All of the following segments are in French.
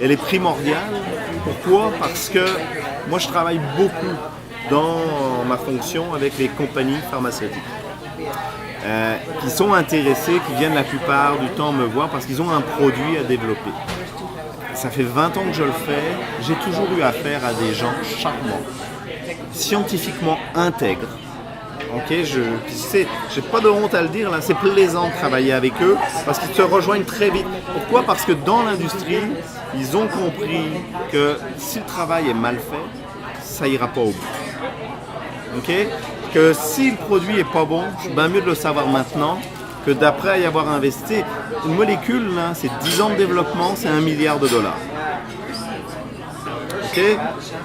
elle est primordiale. Pourquoi? Parce que moi, je travaille beaucoup dans ma fonction avec les compagnies pharmaceutiques qui sont intéressées, qui viennent la plupart du temps me voir parce qu'ils ont un produit à développer. Ça fait 20 ans que je le fais, j'ai toujours eu affaire à des gens charmants, scientifiquement intègres. Okay, j'ai pas de honte à le dire, là, c'est plaisant de travailler avec eux parce qu'ils se rejoignent très vite. Pourquoi? Parce que dans l'industrie, ils ont compris que si le travail est mal fait, ça ira pas au bout. Okay? Que si le produit est pas bon, c'est bien mieux de le savoir maintenant que d'après y avoir investi. Une molécule, là, c'est 10 ans de développement, c'est $1 milliard. Okay?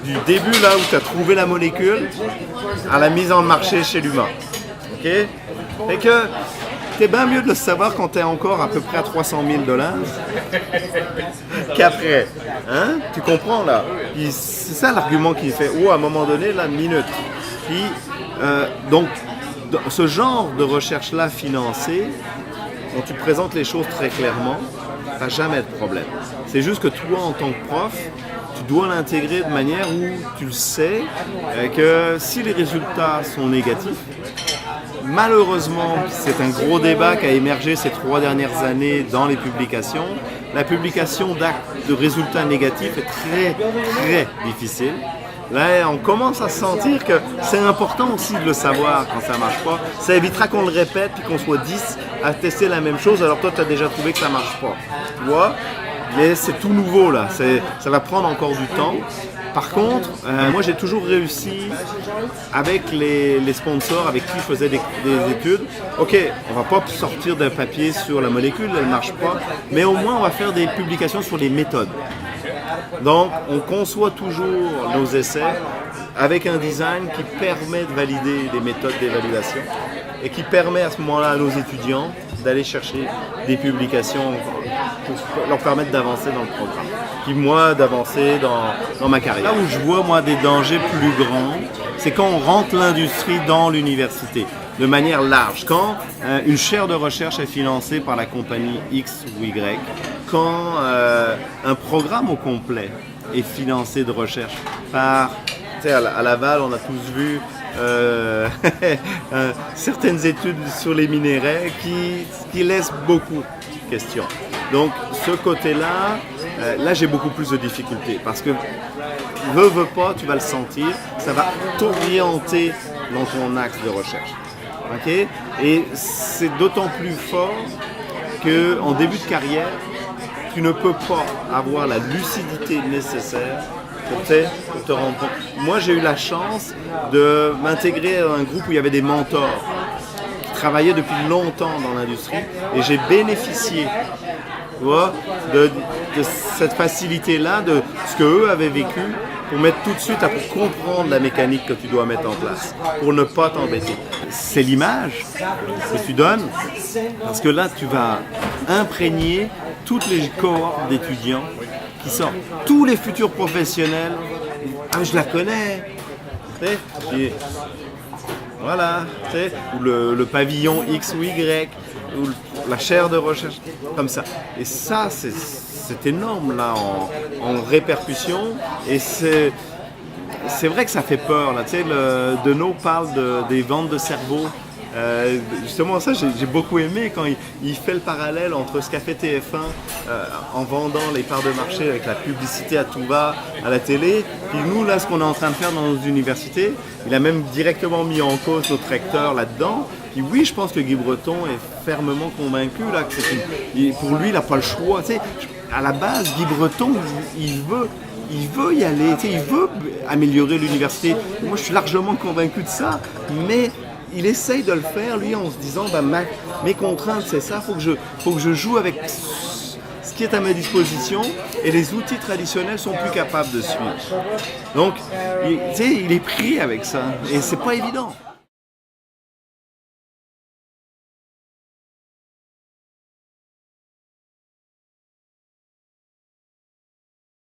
Du début là où tu as trouvé la molécule à la mise en marché chez l'humain. Okay? Fait que c'est bien mieux de le savoir quand tu es encore à peu près à $300 000 qu'après. Hein? Tu comprends là? Puis c'est ça l'argument qui fait. Oh, à un moment donné, la minute. Puis, donc, ce genre de recherche-là financée, dont tu présentes les choses très clairement, tu n'as jamais de problème. C'est juste que toi, en tant que prof, tu dois l'intégrer de manière où tu le sais que si les résultats sont négatifs, malheureusement, c'est un gros débat qui a émergé ces 3 dernières années dans les publications. La publication d'actes de résultats négatifs est très, très difficile. Là, on commence à sentir que c'est important aussi de le savoir quand ça ne marche pas. Ça évitera qu'on le répète puis qu'on soit 10 à tester la même chose alors toi, tu as déjà trouvé que ça ne marche pas. Tu vois? Mais c'est tout nouveau là, ça va prendre encore du temps. Par contre, moi j'ai toujours réussi avec les sponsors avec qui je faisais des études. Ok, on va pas sortir d'un papier sur la molécule, elle ne marche pas, mais au moins on va faire des publications sur les méthodes. Donc on conçoit toujours nos essais avec un design qui permet de valider les méthodes d'évaluation et qui permet à ce moment-là à nos étudiants d'aller chercher des publications pour leur permettre d'avancer dans le programme. Puis moi, d'avancer dans ma carrière. Là où je vois moi des dangers plus grands, c'est quand on rentre l'industrie dans l'université de manière large. Quand une chaire de recherche est financée par la compagnie X ou Y, quand un programme au complet est financé de recherche par, tu sais, à Laval, on a tous vu certaines études sur les minéraux qui laissent beaucoup de questions. Donc ce côté-là, là j'ai beaucoup plus de difficultés parce que veux pas, tu vas le sentir, ça va t'orienter dans ton axe de recherche. Okay? Et c'est d'autant plus fort qu'en début de carrière, tu ne peux pas avoir la lucidité nécessaire pour te rendre compte. Moi, j'ai eu la chance de m'intégrer à un groupe où il y avait des mentors qui travaillaient depuis longtemps dans l'industrie et j'ai bénéficié, tu vois, de cette facilité-là, de ce qu'eux avaient vécu pour mettre tout de suite à comprendre la mécanique que tu dois mettre en place pour ne pas t'embêter. C'est l'image que tu donnes parce que là, tu vas imprégner toutes les cohortes d'étudiants qui sortent, tous les futurs professionnels. Ah, je la connais. Et voilà, ou le pavillon X ou Y, ou la chaire de recherche, comme ça. Et ça, c'est énorme là en répercussion. Et c'est vrai que ça fait peur. Là. Deneau parle des ventes de cerveau. Justement ça j'ai beaucoup aimé quand il fait le parallèle entre ce qu'a fait TF1 en vendant les parts de marché avec la publicité à tout va à la télé, puis nous là ce qu'on est en train de faire dans nos universités, il a même directement mis en cause notre recteur là-dedans. Puis oui, je pense que Guy Breton est fermement convaincu là que pour lui il n'a pas le choix. À la base Guy Breton il veut y aller, il veut améliorer l'université. Moi je suis largement convaincu de ça, mais il essaye de le faire, lui, en se disant mes contraintes, c'est ça, faut que je joue avec ce qui est à ma disposition et les outils traditionnels sont plus capables de suivre. Donc, il est pris avec ça et c'est pas évident.